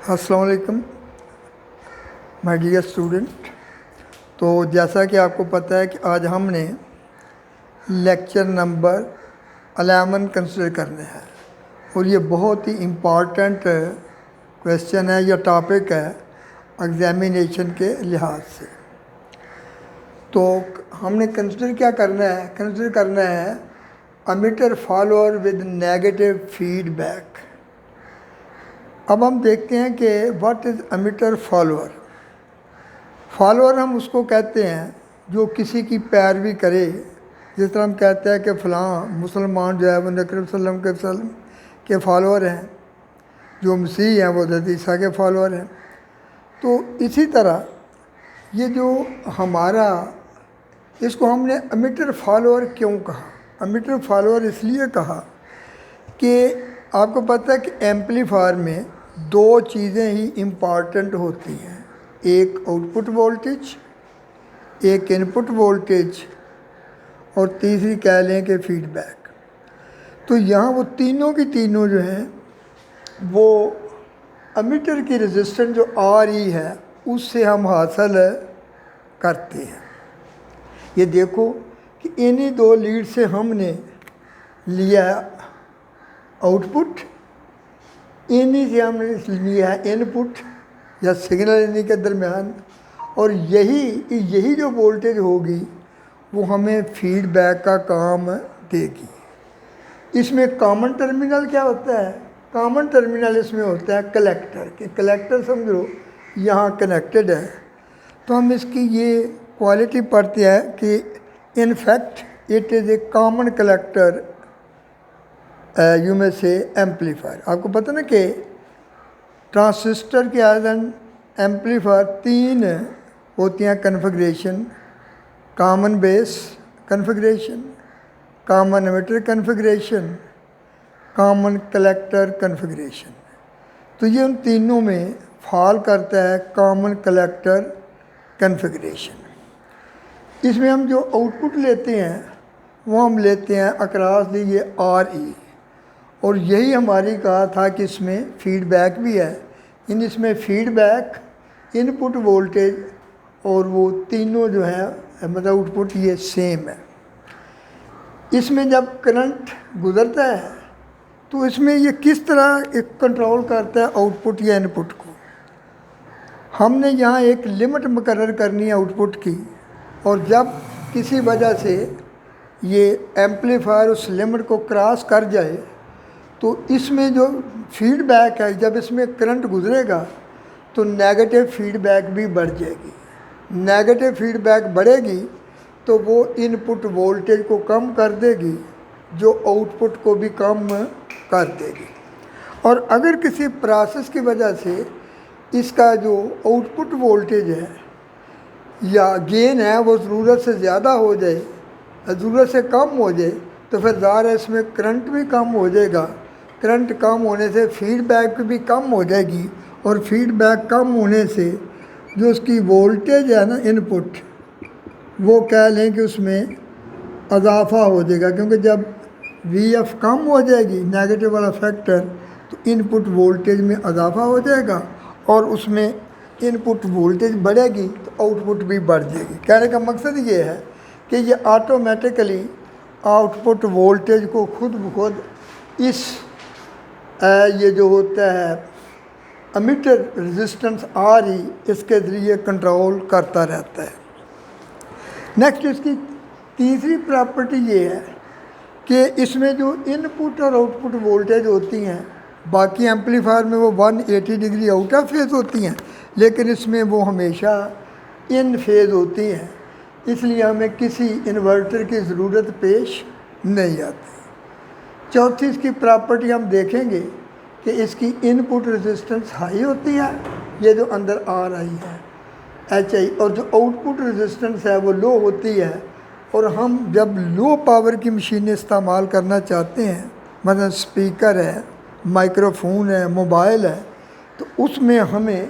अस्सलाम वालेकुम my dear student. तो जैसा कि आपको पता है कि आज हमने लेक्चर नंबर 11 कंसिडर करने हैं और ये बहुत ही इम्पॉर्टेंट क्वेश्चन है या टॉपिक है एग्जामिनेशन के लिहाज से। तो हमने कंसिडर क्या करना है? कंसिडर करना है emitter follower with negative feedback. अब हम देखते हैं कि what is emitter follower. Follower हम उसको कहते हैं जो किसी की पैरवी करे। जिस तरह हम कहते हैं कि फ़लाँ मुसलमान जो है वो नबी करीम सल्लल्लाहु अलैहि वसल्लम के फॉलोअर हैं, जो मसीह हैं वो हज़रत ईसा के फॉलोअर हैं। तो इसी तरह ये जो हमारा, इसको हमने एमिटर फॉलोअर क्यों कहा? एमिटर फॉलोअर इसलिए कहा कि आपको पता है कि एम्पलीफायर में दो चीज़ें ही इम्पॉर्टेंट होती हैं, एक आउटपुट वोल्टेज, एक इनपुट वोल्टेज और तीसरी कह लें कि फीडबैक। तो यहाँ वो तीनों की तीनों जो हैं वो एमिटर की रेजिस्टेंस जो आ रही है उससे हम हासिल करते हैं। ये देखो कि इन्हीं दो लीड से हमने लिया आउटपुट, इन्हीं से हमने लिया है इनपुट या सिग्नल इन्हीं के दरमियान, और यही जो वोल्टेज होगी वो हमें फीडबैक का काम देगी। इसमें कॉमन टर्मिनल क्या होता है? कॉमन टर्मिनल इसमें होता है कलेक्टर, कि कलेक्टर समझो यहाँ कनेक्टेड है। तो हम इसकी ये क्वालिटी पढ़ते हैं कि in fact it is a common collector you में से एम्पलीफायर। आपको पता ना कि ट्रांसिस्टर के आदन एम्पलीफायर तीन होती हैं configuration: common base configuration, common emitter configuration, common collector configuration. तो ये उन तीनों में फॉल करता है कॉमन कलेक्टर कन्फिग्रेशन। इसमें हम जो आउटपुट लेते हैं वो हम लेते हैं अक्रॉस दी ये RE, और यही हमारी कहा था कि इसमें फीडबैक भी है। इसमें फीडबैक, इनपुट वोल्टेज और वो तीनों जो है मतलब आउटपुट ये सेम है। इसमें जब करंट गुज़रता है तो इसमें ये किस तरह एक कंट्रोल करता है आउटपुट या इनपुट को। हमने यहाँ एक लिमिट मुकर्रर करनी है आउटपुट की, और जब किसी वजह से ये एम्पलीफायर उस लिमिट को क्रॉस कर जाए तो इसमें जो फीडबैक है, जब इसमें करंट गुजरेगा तो नेगेटिव फीडबैक भी बढ़ जाएगी। नेगेटिव फीडबैक बढ़ेगी तो वो इनपुट वोल्टेज को कम कर देगी, जो आउटपुट को भी कम कर देगी। और अगर किसी प्रोसेस की वजह से इसका जो आउटपुट वोल्टेज है या गेन है वो ज़रूरत से ज़्यादा हो जाए, ज़रूरत से कम हो जाए, तो फिर ज़ाहिर है इसमें करंट भी कम हो जाएगा। करंट कम होने से फीडबैक भी कम हो जाएगी, और फीडबैक कम होने से जो उसकी वोल्टेज है ना इनपुट, वो कह लें कि उसमें इजाफा हो जाएगा, क्योंकि जब VF कम हो जाएगी नेगेटिव वाला फैक्टर तो इनपुट वोल्टेज में इजाफा हो जाएगा, और उसमें इनपुट वोल्टेज बढ़ेगी तो आउटपुट भी बढ़ जाएगी। कहने का मकसद ये है कि ये ऑटोमेटिकली आउटपुट वोल्टेज को खुद ब खुद इस ये जो होता है एमिटर रेजिस्टेंस RE, इसके ज़रिए कंट्रोल करता रहता है। नेक्स्ट इसकी तीसरी प्रॉपर्टी ये है कि इसमें जो इनपुट और आउटपुट वोल्टेज होती हैं, बाकी एम्पलीफायर में वो 180 डिग्री आउट ऑफ फेज़ होती हैं, लेकिन इसमें वो हमेशा इन फेज़ होती हैं, इसलिए हमें किसी इन्वर्टर की ज़रूरत पेश नहीं आती। चौथी इसकी प्रॉपर्टी हम देखेंगे कि इसकी इनपुट रेजिस्टेंस हाई होती है, ये जो अंदर आ रही है HI, और जो आउटपुट रेजिस्टेंस है वो लो होती है। और हम जब लो पावर की मशीनें इस्तेमाल करना चाहते हैं, मतलब स्पीकर है, माइक्रोफोन है, मोबाइल है, तो उसमें हमें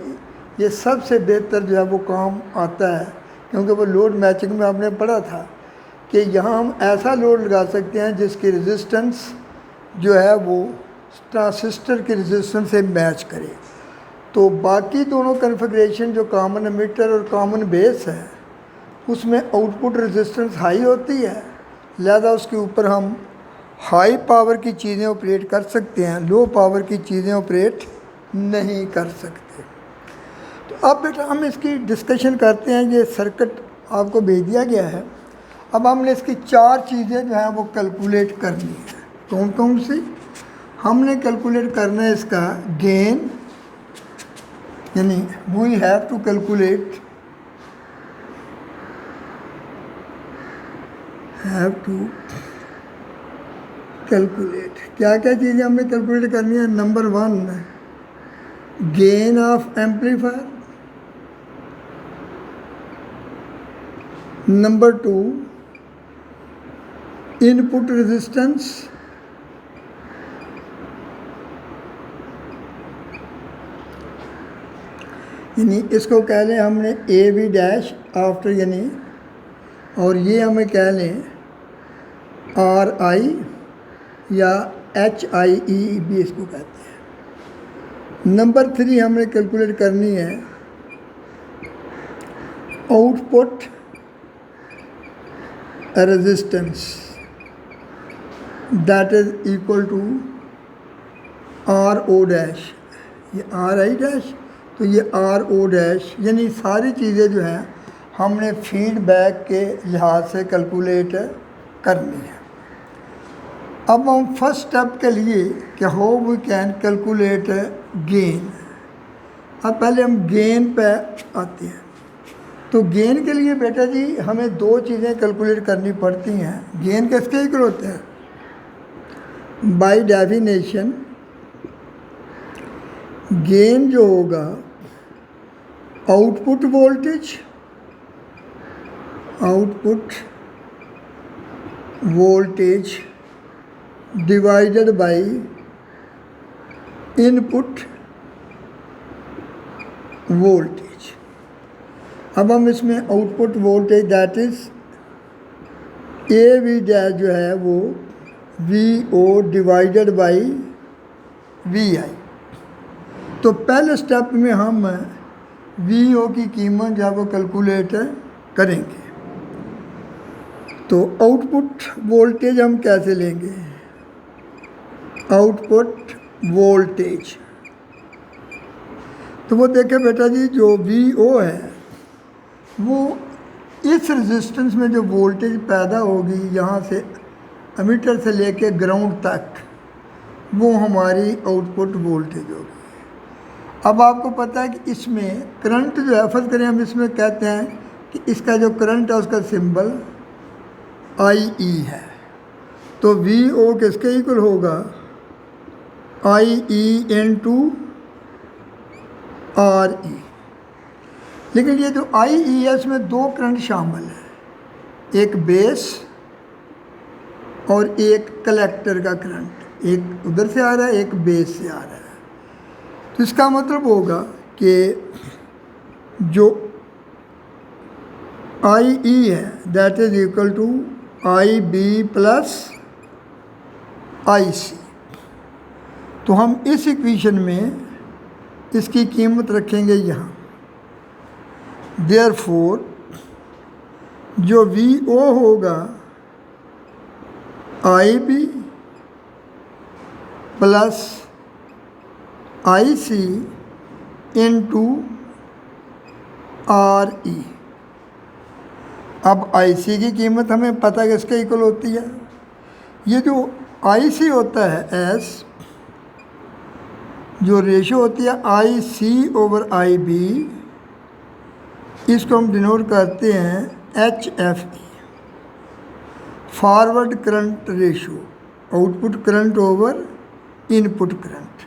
ये सबसे बेहतर जो है वो काम आता है, क्योंकि वो लोड मैचिंग में आपने पढ़ा था कि यहाँ हम ऐसा लोड लगा सकते हैं जिसकी रेजिस्टेंस जो है वो ट्रांसिस्टर की रेजिस्टेंस से मैच करे। तो बाकी दोनों कन्फिग्रेशन जो कॉमन एमिटर और कॉमन बेस है उसमें आउटपुट रेजिस्टेंस हाई होती है, लिहाजा उसके ऊपर हम हाई पावर की चीज़ें ऑपरेट कर सकते हैं, लो पावर की चीज़ें ऑपरेट नहीं कर सकते। तो अब बेटा हम इसकी डिस्कशन करते हैं। ये सर्किट आपको भेज दिया गया है। अब हमने इसकी 4 चीज़ें जो हैं वो कैलकुलेट करनी है। कौन कौन सी? हमने कैलकुलेट करना है इसका गेन, यानी वी हैव टू कैलकुलेट क्या क्या चीज़ें हमने कैलकुलेट करनी है। Number 1 gain of amplifier, number 2 input resistance, यानी इसको कह लें हमने ए वी डैश आफ्टर, यानी और ये हमें कह लें आर आई या एच आई ई भी इसको कहते हैं। नंबर 3 हमने कैलकुलेट करनी है output resistance, that is equal to R O dash, ये आर आई डैश तो ये आर ओ डैश, यानी सारी चीज़ें जो हैं हमने फीडबैक के लिहाज से कैलकुलेट करनी है। अब हम फर्स्ट स्टेप के लिए कि how we can calculate gain. अब पहले हम गेन पे आते हैं। तो गेन के लिए बेटा जी हमें 2 चीज़ें कैलकुलेट करनी पड़ती हैं। गेन किसके इक्वल होते हैं? बाय डेफिनेशन गेन जो होगा output voltage divided by input voltage. अब हम इसमें output voltage that is A V dash जो है वो V O divided by V I. तो पहले स्टेप में हम वी ओ की कीमत जो है वो कैलकुलेट करेंगे। तो आउटपुट वोल्टेज हम कैसे लेंगे? आउटपुट वोल्टेज तो वो देखें बेटा जी, जो वी ओ है वो इस रेजिस्टेंस में जो वोल्टेज पैदा होगी यहाँ से एमीटर से लेके ग्राउंड तक, वो हमारी आउटपुट वोल्टेज होगी। अब आपको पता है कि इसमें करंट जो है, फर्ज करें हम इसमें कहते हैं कि इसका जो करंट है उसका सिंबल आई ई है। तो वी ओ किसके इक्वल होगा? आई ई इन टू आर ई। लेकिन ये जो आई ई है इसमें 2 करंट शामिल है, एक बेस और एक कलेक्टर का करंट, एक उधर से आ रहा है एक बेस से आ रहा है। तो इसका मतलब होगा कि जो आई ई है that is equal to I B plus I C. तो हम इस इक्वेशन में इसकी कीमत रखेंगे यहाँ। देयरफॉर जो वी ओ होगा आई B plus I C into R E. अब आई सी की कीमत हमें पता है किसके इक्वल होती है? ये जो आई सी होता है एस, जो रेशो होती है आई सी ओवर आई बी, इसको हम डिनोट करते हैं एच एफ ई, forward current ratio, output current over input current.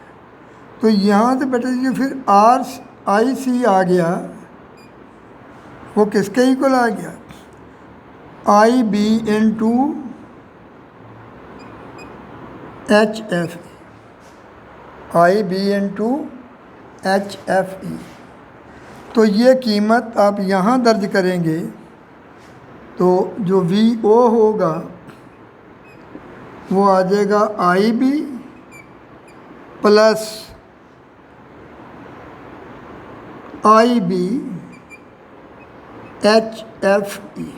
तो यहाँ से बेटा जी फिर आर आई सी आ गया, वो किसके इक्वल आ गया? I B into H F E, I B into H F E. तो ये कीमत आप यहाँ दर्ज करेंगे तो जो वी ओ होगा वो आ जाएगा आई बी प्लस आई बी एच एफ ई।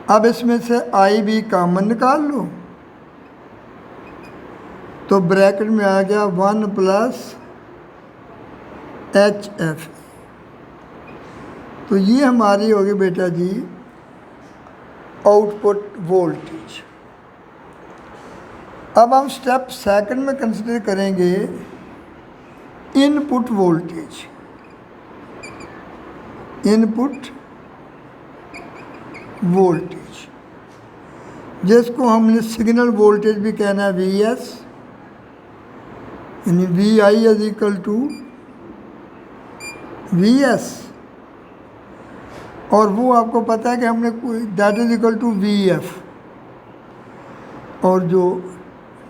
अब इसमें से आई बी कॉमन निकाल लो तो ब्रैकेट में आ गया 1 प्लस एच एफ। तो ये हमारी होगी बेटा जी आउटपुट वोल्टेज। अब हम स्टेप सेकंड में कंसिडर करेंगे इनपुट वोल्टेज। इनपुट वोल्टेज जिसको हमने सिग्नल वोल्टेज भी कहना है वी एस, यानी V I is equal to V S. और वो आपको पता है कि हमने that is equal to V F. और जो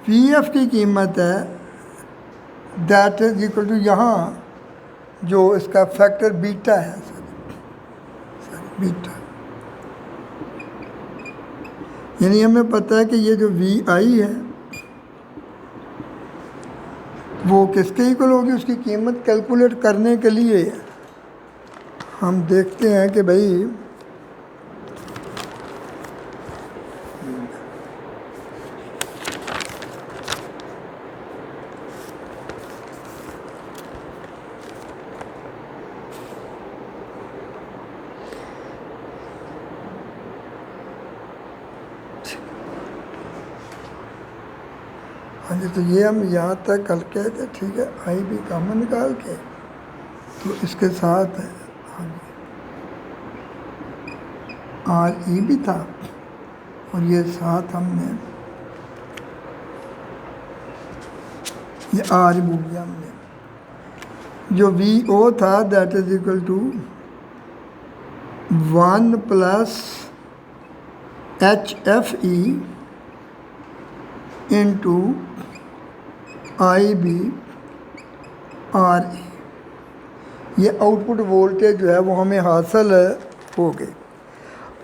वी एफ की कीमत है दैट इज इक्वल टू यहाँ जो इसका फैक्टर बीटा है, बीटा, यानी हमें पता है कि ये जो वी आई है वो किसके इक्वल होगी। उसकी कीमत कैलकुलेट करने के लिए हम देखते हैं कि भाई हाँ जी, तो ये हम यहाँ तक कल के थे, ठीक है। आई भी कॉमन निकाल के तो इसके साथ हाँ जी आर ई भी था और ये साथ हमने ये आर भूल गया हमने। जो वी ओ था that is equal to 1 plus H F E into I B R E. ये आउटपुट वोल्टेज जो है वो हमें हासिल हो गई।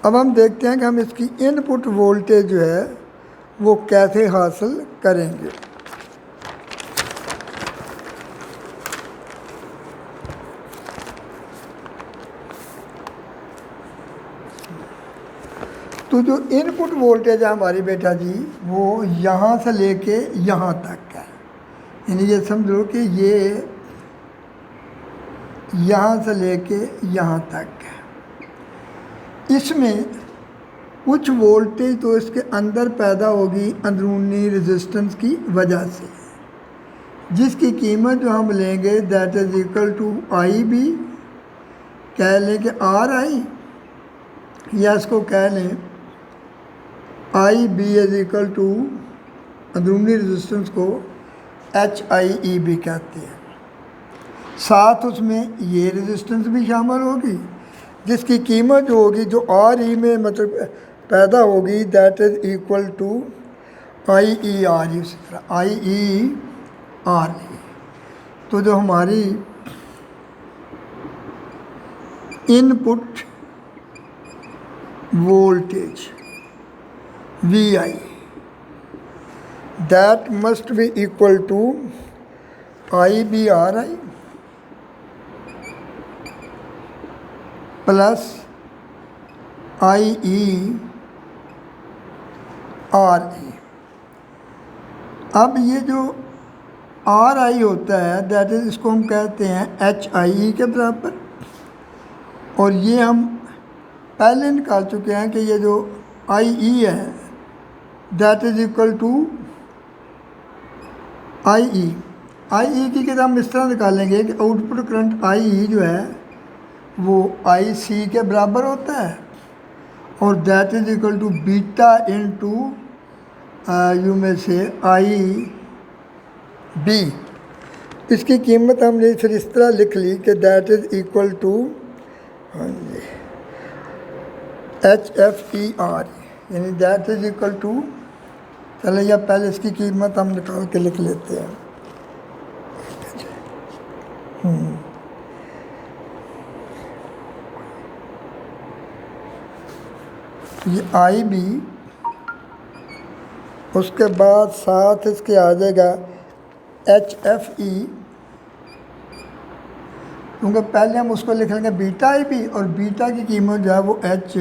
अब हम देखते हैं कि हम इसकी इनपुट वोल्टेज जो है वो कैसे हासिल करेंगे। तो जो इनपुट वोल्टेज है हमारी बेटा जी वो यहाँ से लेके यहाँ तक है, यानी ये समझो कि ये यहाँ से लेके यहाँ तक है। इसमें कुछ वोल्टेज तो इसके अंदर पैदा होगी अंदरूनी रेजिस्टेंस की वजह से, जिसकी कीमत जो हम लेंगे that is equal to I B, कह लें कि आर आई, या इसको कह लें I B is equal to अंदरूनी रेजिस्टेंस को एच आई ई भी कहते हैं। साथ उसमें ये रेजिस्टेंस भी शामिल होगी जिसकी कीमत जो होगी जो आर ई में मतलब पैदा होगी that is equal to I E R E. उसी तरह आई ई आर ई। तो जो हमारी input voltage V I that must be equal to I B R I plus I E R E. अब ये जो आर आई होता है दैट इज इसको हम कहते हैं एच आई ई के बराबर, और ये हम पहले निकाल चुके हैं कि ये जो आई ई है that is equal to I ई। आई ई की किताब हम इस तरह निकालेंगे कि आउटपुट करंट आई ई जो है वो आई सी के बराबर होता है और that is equal to beta into U में से आई बी। इसकी कीमत हमने फिर इस तरह लिख ली कि दैट इज इक्वल टू हाँ जी एच एफ ई आर, यानी दैट इज इक्वल टू, चले या पहले इसकी कीमत हम निकाल के लिख लेते हैं। ये आई बी, उसके बाद साथ इसके आ जाएगा एच एफ ई क्योंकि पहले हम उसको लिख लेंगे बीटा आई बी, और बीटा की कीमत जो है वो H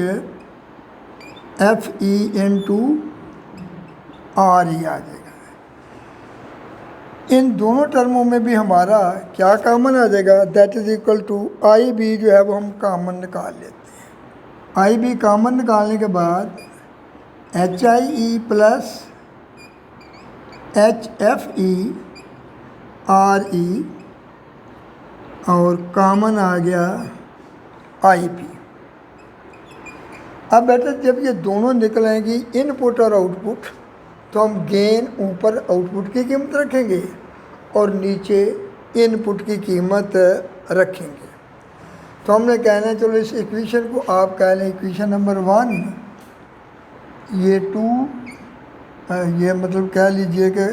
F E into R E आ जाएगा। इन दोनों टर्मों में भी हमारा क्या कॉमन आ जाएगा, that is equal to I B जो है वो हम कॉमन निकाल लेते हैं। आई बी कॉमन निकालने के बाद H I E plus H F E R E, और कॉमन आ गया आई पी। अब बेटा जब ये दोनों निकलेंगी इनपुट और आउटपुट, तो हम गेन ऊपर आउटपुट की कीमत रखेंगे और नीचे इनपुट की कीमत रखेंगे। तो हमने कहना है चलो इस इक्वेशन को आप कह लें इक्वेशन नंबर 1, ये 2, ये मतलब कह लीजिए कि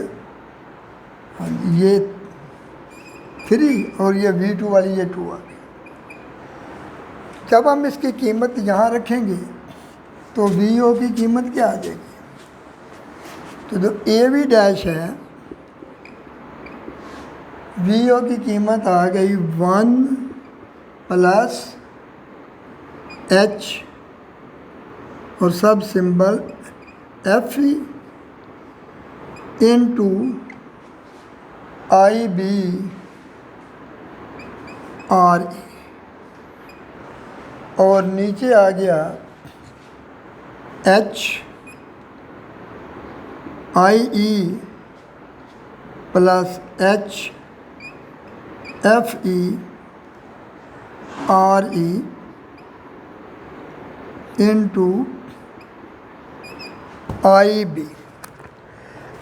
ये 3 और ये V2 वाली ये 2 आ गई। जब हम इसकी कीमत यहाँ रखेंगे तो VO की कीमत क्या आ जाएगी, तो जो AV डैश है VO की कीमत आ गई 1 प्लस H और सब symbol FE into IB RE, और नीचे आ गया H IE plus H FE RE into IB।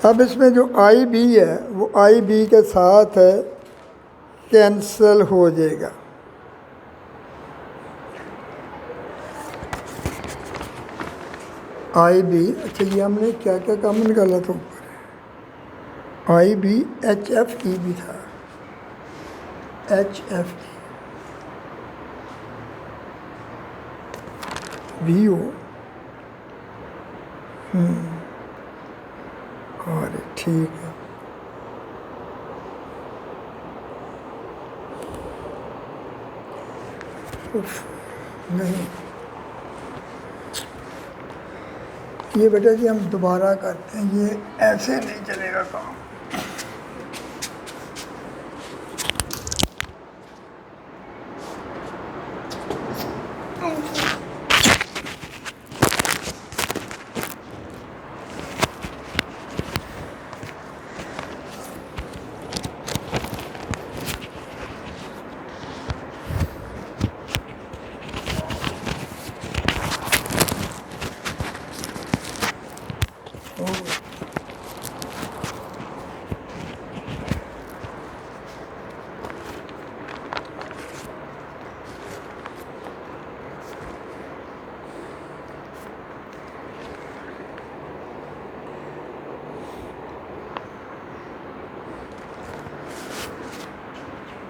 अब इसमें जो IB है वो IB के साथ कैंसल हो जाएगा। IB, अच्छा ये हमने क्या क्या कॉमन निकाला था ऊपर, IB HFE भी था, HFE VO, अरे ठीक है। नहीं ये बेटा जी हम दोबारा करते हैं, ये ऐसे नहीं चलेगा काम।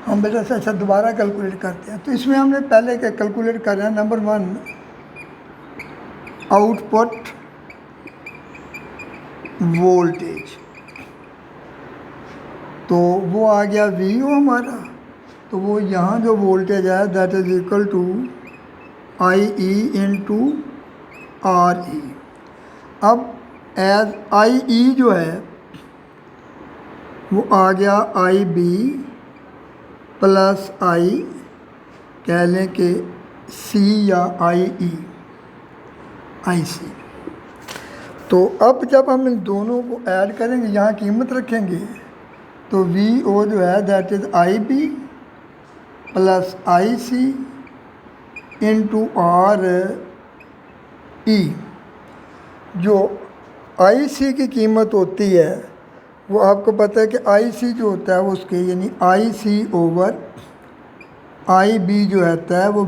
हम बेटा से अच्छा दोबारा कैलकुलेट करते हैं। तो इसमें हमने पहले क्या कैलकुलेट कर रहे हैं, नंबर 1 आउटपुट वोल्टेज, तो वो आ गया VO हमारा, तो वो यहाँ जो वोल्टेज है that is equal to IE into RE। अब एज IE जो है वो आ गया IB प्लस I, कह लें कि C या IE IC। तो अब जब हम इन दोनों को ऐड करेंगे, यहाँ कीमत रखेंगे, तो VO जो है that is IB plus IC into RE। जो IC की कीमत होती है वो आपको पता है कि IC जो होता है वो उसके यानी IC ओवर IB जो रहता है वो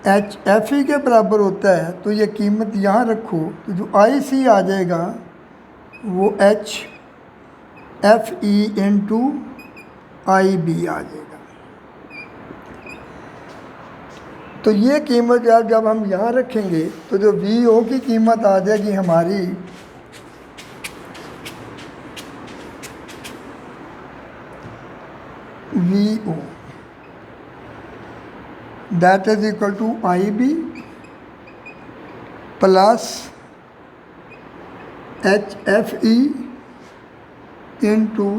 HFE के बराबर होता है। तो ये कीमत यहाँ रखो तो जो IC आ जाएगा वो HFE इंटू IB आ जाएगा। तो ये कीमत जब हम यहाँ रखेंगे तो जो VO की कीमत आ जाएगी हमारी VO that is equal to I B plus H F E into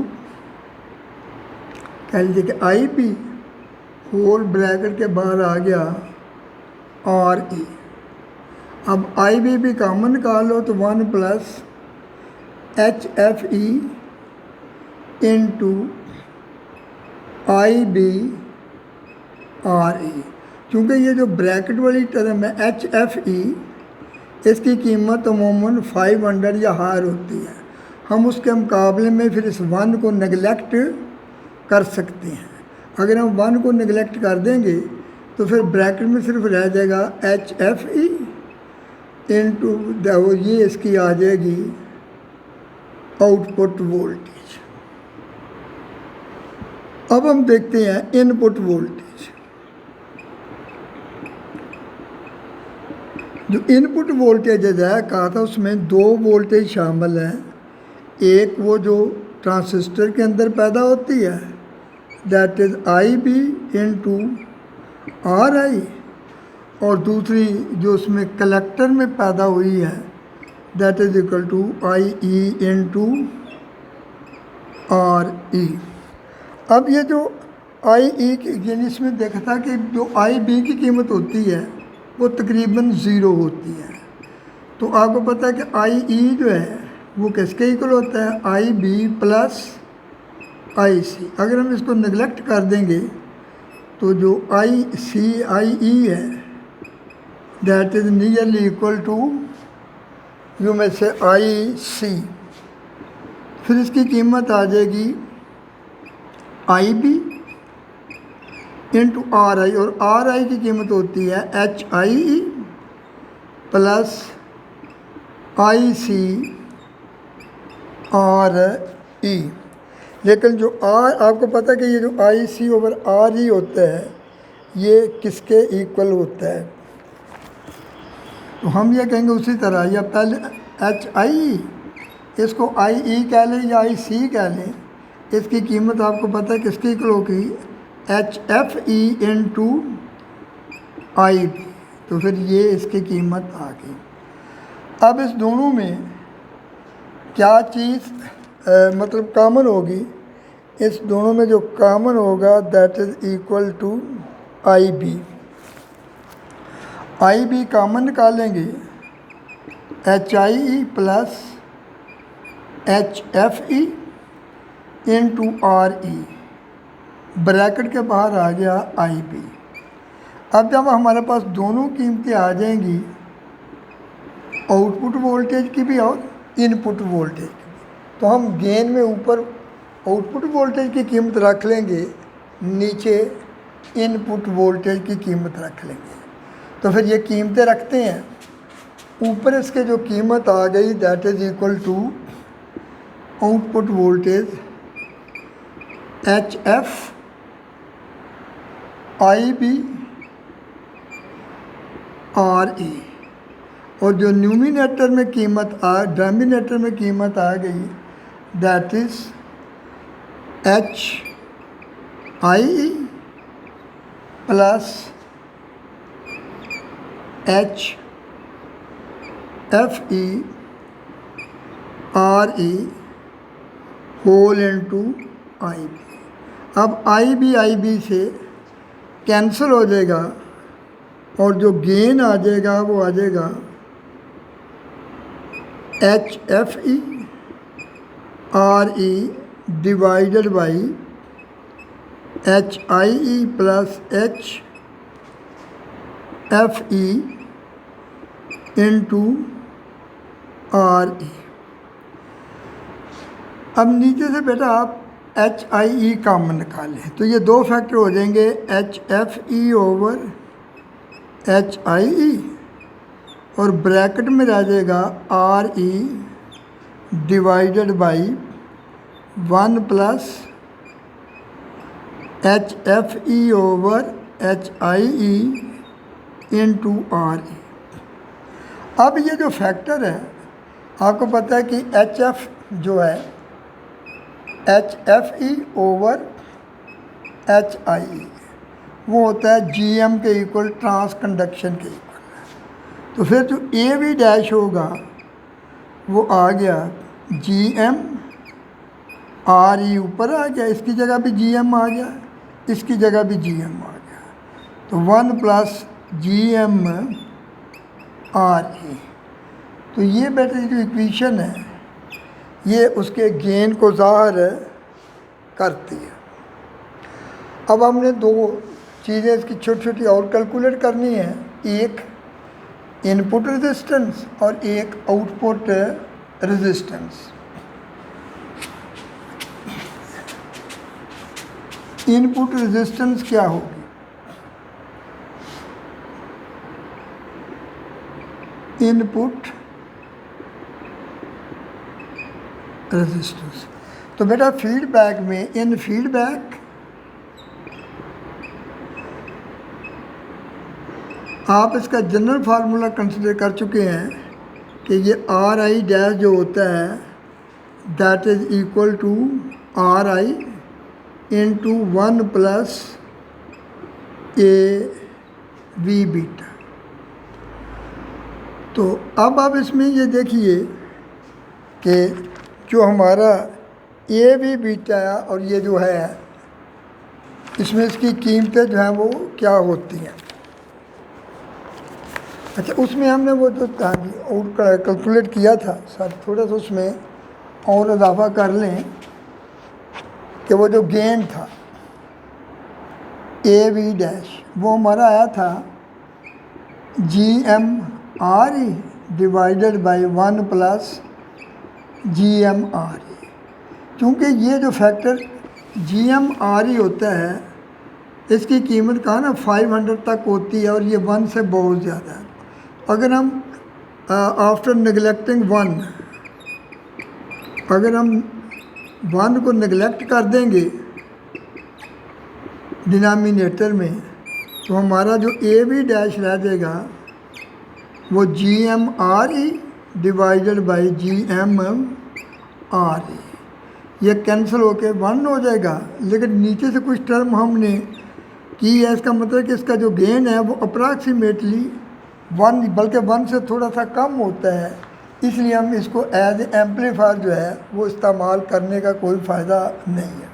कह लीजिए कि आई बी होल ब्रैकेट के बाहर आ गया आर ई। अब आई बी भी कॉमन निकाल लो तो 1 plus H F E into I B R E. क्योंकि ये जो ब्रैकेट वाली टर्म है एच एफ ई, इसकी कीमत अमूमन 500 या हायर होती है। हम उसके मुकाबले में फिर इस 1 को नेगलेक्ट कर सकते हैं। अगर हम 1 को नेगलेक्ट कर देंगे तो फिर ब्रैकेट में सिर्फ रह जाएगा एच एफ ई इंटू ये इसकी आ जाएगी आउटपुट वोल्टेज। अब हम देखते हैं इनपुट वोल्टेज। जो इनपुट वोल्टेज है कहा था उसमें 2 वोल्टेज शामिल हैं। एक वो जो ट्रांजिस्टर के अंदर पैदा होती है that is I B into R I, और दूसरी जो उसमें कलेक्टर में पैदा हुई है that is equal to I E into R E. अब ये जो आई ई यानी इसमें देखा था कि जो आई बी की कीमत होती है वो तकरीबन 0 होती है। तो आपको पता है कि आई ई जो है वो किसके इक्वल होता है, आई बी प्लस आई सी। अगर हम इसको नेगलेक्ट कर देंगे तो जो आई सी आई ई है that is nearly equal to U में से आई सी। फिर इसकी कीमत आ जाएगी I B into R I, और आर आई की कीमत होती है H I E plus I C R E. लेकिन जो आर आपको पता है कि ये जो आई सी ओवर आर ई होता है ये किसके इक्वल होता है, तो हम ये कहेंगे उसी तरह या पहले एच आई ई, इसको आई ई कह लें या आई सी कह लें, इसकी कीमत आपको पता है किसकी इक्वल होगी, H F E into I B. तो फिर ये इसकी कीमत आ गई। अब इस दोनों में क्या चीज़ मतलब कॉमन होगी, इस दोनों में जो कॉमन होगा that is equal to I B. I B common निकालेंगे H I E plus H F E into R E, bracket के बाहर आ गया आई बी। अब जब हमारे पास दोनों कीमतें आ जाएंगी आउटपुट वोल्टेज की भी और इनपुट वोल्टेज की भी, तो हम गेन में ऊपर आउटपुट वोल्टेज की कीमत रख लेंगे, नीचे इनपुट वोल्टेज की कीमत रख लेंगे। तो फिर ये कीमतें रखते हैं, ऊपर इसके जो कीमत आ गई that is equal to output voltage H F I B R E, और जो न्यूमिनेटर में कीमत डिनोमिनेटर में कीमत आ गई that is H I E plus H F E R E whole into I B. अब आई बी से कैंसिल हो जाएगा और जो गेन आ जाएगा वो आ जाएगा H F E R E divided by H I E plus H F E into R E. अब नीचे से बेटा आप एच आई ई कॉमन निकालें तो ये 2 फैक्टर हो जाएंगे, H F E over H I E, और ब्रैकेट में रह जाएगा R E divided by 1 plus H F E over H I E into R E. अब ये जो फैक्टर है आपको पता है कि एच एफ जो है H F E over H I E, वो होता है GM के इक्वल ट्रांस कंडक्शन के इक्वल। तो फिर जो AV डैश होगा वो आ गया GM RE ऊपर आ गया, इसकी जगह भी GM आ गया, इसकी जगह भी GM आ गया, तो 1 प्लस GM RE। तो ये बेटा जो इक्वेशन है ये उसके गेन को ज़ाहिर करती है। अब हमने दो चीज़ें इसकी छोटी छोटी और कैलकुलेट करनी है, एक इनपुट रेजिस्टेंस और एक आउटपुट रेजिस्टेंस। इनपुट रेजिस्टेंस क्या होगी? इनपुट रेजिस्टेंस, तो बेटा फीडबैक में इन फीडबैक आप इसका जनरल फार्मूला कंसिडर कर चुके हैं कि ये RI डैश जो होता है that is equal to RI into 1 plus AV beta. तो अब आप इसमें ये देखिए कि जो हमारा AV बीटा और ये जो है इसमें इसकी कीमतें जो हैं वो क्या होती हैं। अच्छा, उसमें हमने वो जो और कैलकुलेट किया था सर, थोड़ा सा उसमें और इजाफा कर लें कि वो जो गेन था AV डैश वो हमारा आया था GM RE divided by 1 plus GM RE। क्योंकि ये जो फैक्टर GM RE होता है इसकी कीमत कहा ना 500 तक होती है और ये 1 से बहुत ज़्यादा है। अगर हम आफ्टर नेगलेक्टिंग 1, अगर हम 1 को नेगलेक्ट कर देंगे डिनोमिनेटर में, तो हमारा जो AV डैश रह जाएगा वो GM RE divided by GM RE। ये कैंसिल होके 1 हो जाएगा, लेकिन नीचे से कुछ टर्म हमने की है, इसका मतलब कि इसका जो गेन है वो अप्रॉक्सीमेटली 1 बल्कि 1 से थोड़ा सा कम होता है, इसलिए हम इसको एज एम्पलीफायर जो है वो इस्तेमाल करने का कोई फ़ायदा नहीं है।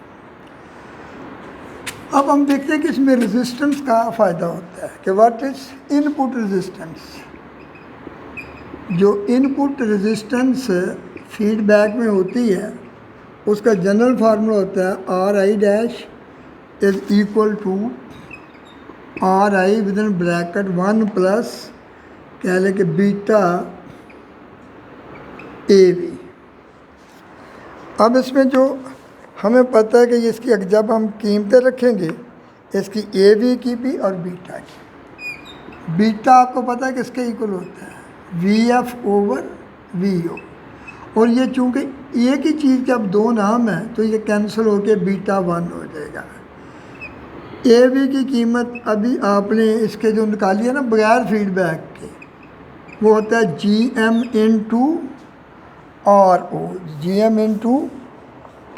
अब हम देखते हैं कि इसमें रेजिस्टेंस का फ़ायदा होता है कि व्हाट इज़ इनपुट रेजिस्टेंस। जो इनपुट रेजिस्टेंस फीडबैक में होती है उसका जनरल फार्मूला होता है RI dash is equal to RI with in bracket 1 plus कह लें कि बीटा AV। अब इसमें जो हमें पता है कि इसकी जब हम कीमतें रखेंगे इसकी AV की भी और बीटा की, बीटा आपको पता है किसके इक्वल होता है VF ओवर VO, और ये चूँकि एक ही चीज़ के अब दो नाम हैं तो ये कैंसिल होके बीटा 1 हो जाएगा। AV की कीमत अभी आपने इसके जो निकाली है ना बगैर फीडबैक के, वो होता है GM into RO, GM into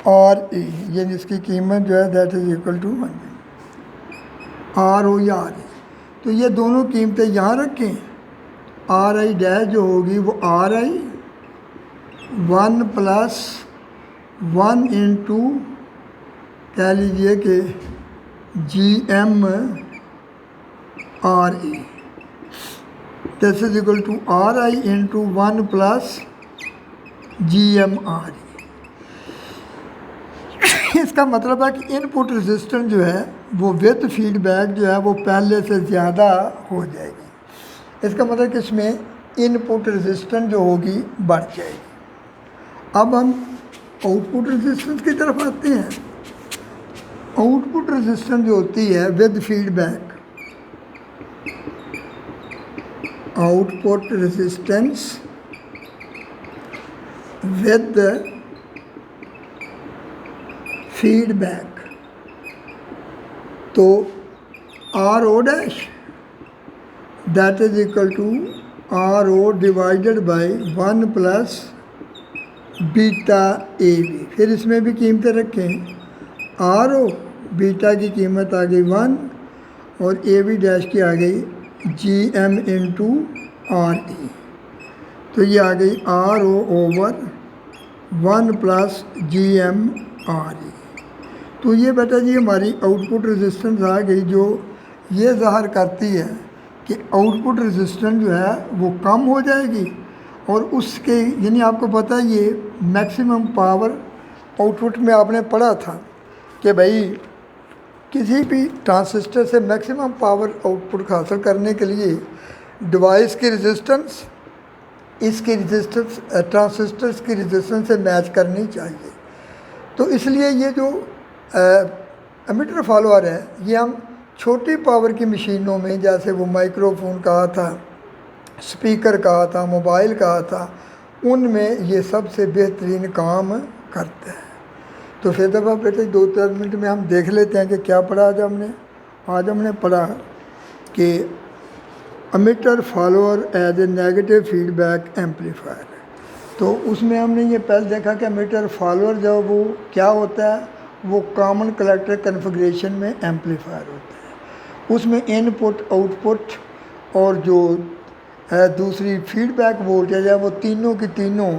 RE, ये जिसकी कीमत जो है that is equal to 100 RO या RE। तो ये दोनों कीमतें यहाँ रखें, RI डैश जो होगी वो RI 1 प्लस 1 इंटू कह लीजिए कि GM RE this is equal to RI into 1 plus GM RE। इसका मतलब है कि इनपुट रेजिस्टेंस जो है वो विद फीडबैक जो है वो पहले से ज़्यादा हो जाएगी। इसका मतलब कि इसमें इनपुट रेजिस्टेंस जो होगी बढ़ जाएगी। अब हम आउटपुट रेजिस्टेंस की तरफ आते हैं। आउटपुट रेजिस्टेंस जो होती है with feedback, output resistance with feedback, तो RO dash that is equal to RO divided by 1 plus beta AV। फिर इसमें भी कीमतें रखें, RO बीटा की कीमत आ गई 1 और ए बी डैश की आ गई G M into R E, तो ये आ गई R O over 1 plus G M R E. तो ये बेटा जी हमारी आउटपुट रेजिस्टेंस आ गई, जो ये ज़ाहिर करती है कि आउटपुट रेजिस्टेंस जो है वो कम हो जाएगी, और उसके यानी आपको पता है ये मैक्सिमम पावर आउटपुट में आपने पढ़ा था कि भाई किसी भी ट्रांजिस्टर से मैक्सिमम पावर आउटपुट हासिल करने के लिए डिवाइस की रेजिस्टेंस इसकी रेजिस्टेंस ट्रांजिस्टर्स की रेजिस्टेंस से मैच करनी चाहिए। तो इसलिए ये जो एमिटर फॉलोअर है ये हम छोटी पावर की मशीनों में, जैसे वो माइक्रोफोन कहा था, स्पीकर कहा था, मोबाइल कहा था, उनमें ये सबसे बेहतरीन काम करते हैं। तो फिर दफ़ा बेटे 2-4 मिनट में हम देख लेते हैं कि क्या पढ़ा आज हमने पढ़ा कि emitter follower as a negative feedback amplifier. तो उसमें हमने ये पहले देखा कि एमिटर फॉलोअर जो वो क्या होता है, वो कॉमन कलेक्टर कन्फिग्रेशन में एम्पलीफायर होता है। उसमें इनपुट आउटपुट और जो दूसरी फीडबैक वोल्टेज है वो तीनों की तीनों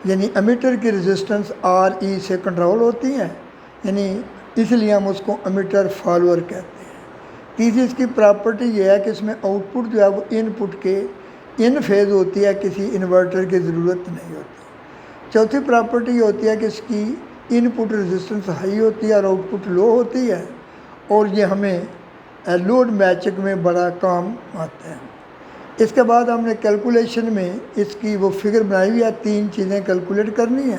यानी एमिटर की रेजिस्टेंस आर ई से कंट्रोल होती हैं, यानी इसलिए हम उसको एमिटर फॉलोअर कहते हैं। तीसरी इसकी प्रॉपर्टी ये है कि इसमें आउटपुट जो है वो इनपुट के इन फेज़ होती है, किसी इन्वर्टर की ज़रूरत नहीं होती। चौथी प्रॉपर्टी होती है कि इसकी इनपुट रेजिस्टेंस हाई होती है और आउटपुट लो होती है, और ये हमें लोड मैचिंग में बड़ा काम आता है। इसके बाद हमने कैलकुलेशन में इसकी वो फिगर बनाई हुई है, 3 चीज़ें कैलकुलेट करनी है।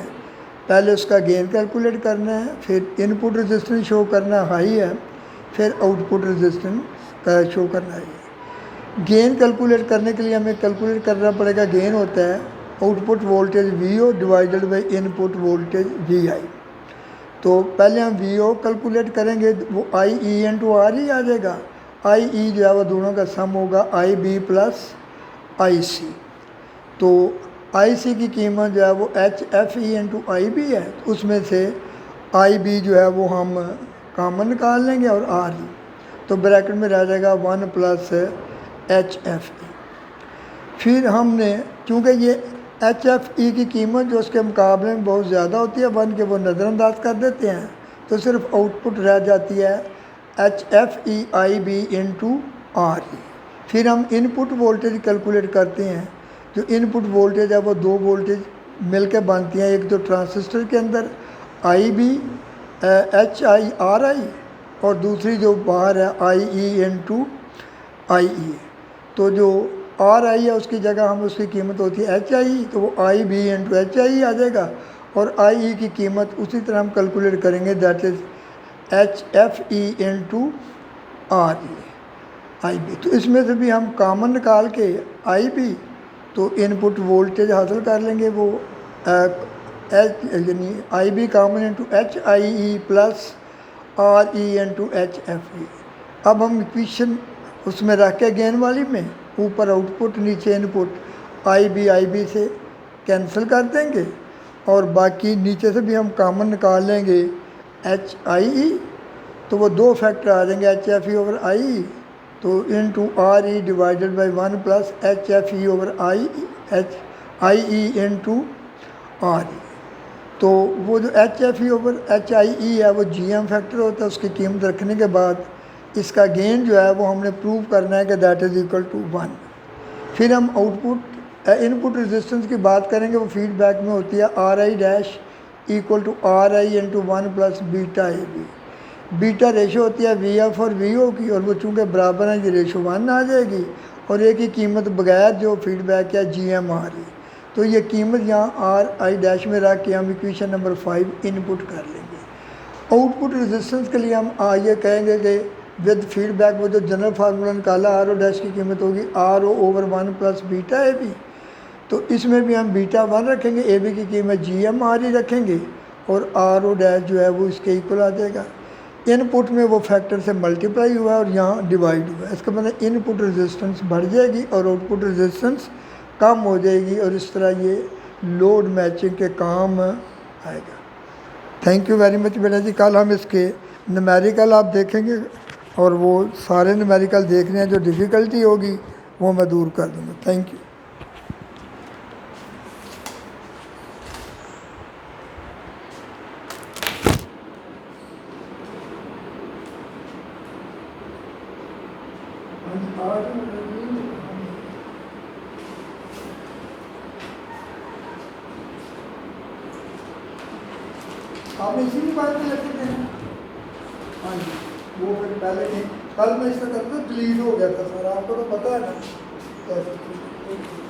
पहले उसका गेन कैलकुलेट करना है, फिर इनपुट रेजिस्टेंस शो करना हाई है, फिर आउटपुट रेजिस्टेंस का शो करना है। गेन कैलकुलेट करने के लिए हमें कैलकुलेट करना पड़ेगा, गेन होता है output voltage V divided by input voltage V I. तो पहले हम वी कैलकुलेट करेंगे, वो आई ई इंटू आर ही आ जाएगा। आई ई जो है वो दोनों का सम होगा आई बी प्लस आई सी। तो आई सी की कीमत जो है वो H F E into I B है, तो उसमें से आई बी जो है वो हम कॉमन निकाल लेंगे और आर ई, तो ब्रैकेट में रह जाएगा 1 प्लस एच एफ ई। फिर हमने चूँकि ये एच एफ ई की कीमत जो उसके मुकाबले में बहुत ज़्यादा होती है 1 के, वो नज़रअंदाज कर देते हैं, तो सिर्फ आउटपुट रह जाती है H F E I B into R ई। फिर हम इनपुट वोल्टेज कैलकुलेट करते हैं। जो इनपुट वोल्टेज है वो 2 वोल्टेज मिलकर बनती हैं, एक तो ट्रांजिस्टर के अंदर I B H I R I, और दूसरी जो बाहर है आई ई इंटू आई ई। तो जो आर आई है उसकी जगह हम उसकी कीमत होती है एच आई, तो वो आई बी इंटू एच आई आ जाएगा, और आई ई की कीमत उसी तरह हम कैलकुलेट करेंगे, that is H F E into R E I B. तो इसमें से भी हम कॉमन निकाल के आई बी तो इनपुट वोल्टेज हासिल कर लेंगे, वो एच यानी I B common into H I E plus R E into H F E. अब हम इक्वेशन उसमें रख के गेन वाली में ऊपर आउटपुट नीचे इनपुट आई बी से कैंसिल कर देंगे, और बाकी नीचे से भी हम कॉमन निकाल लेंगे एच आई ई, तो वो 2 फैक्टर आ जाएंगे H F E over I E, तो into R E divided by 1 plus H F E over I E into R E. तो वो जो H F E over H I E है वो जी एम फैक्टर होता है, उसकी कीमत रखने के बाद इसका गेन जो है वो हमने प्रूव करना है कि दैट इज़ इक्वल टू 1। फिर हम आउटपुट इनपुट रेजिस्टेंस की बात करेंगे, वो फीडबैक में होती है R I dash equal to R I into 1 plus beta A B. Beta ratio होती है वी एफ और वी ओ की, और वो चूँकि बराबर है ये रेशो 1 आ जाएगी, और एक ही कीमत बगैर जो फीडबैक है जी एम आ रही, तो ये कीमत यहाँ आर आई डैश में रख के हम इक्वेशन नंबर 5 इनपुट कर लेंगे। आउटपुट रेजिस्टेंस के लिए हम ये कहेंगे कि विद फीडबैक वो जो जनरल फार्मूला निकाला आर ओ डैश की कीमत होगी R O over 1 plus beta A B. तो इसमें भी हम बीटा 1 रखेंगे, ए बी की कीमत जी एम आर ही रखेंगे, और आर ओ डैश जो है वो इसके इक्वल आ जाएगा। इनपुट में वो फैक्टर से मल्टीप्लाई हुआ है और यहाँ डिवाइड हुआ है, इसका मतलब इनपुट रेजिस्टेंस बढ़ जाएगी और आउटपुट रेजिस्टेंस कम हो जाएगी, और इस तरह ये लोड मैचिंग के काम आएगा। थैंक यू वेरी मच बेटा जी। कल हम इसके न्यूमेरिकल आप देखेंगे और वो सारे न्यूमेरिकल देखने हैं जो डिफ़िकल्टी होगी वो मैं दूर कर दूँगा। Thank you. आपने इसी की बात में रखे थे? हाँ जी, वो फिर पहले नहीं, कल मैं इसका करता डिलीट हो गया था सर, आपको तो पता है ना कैसे।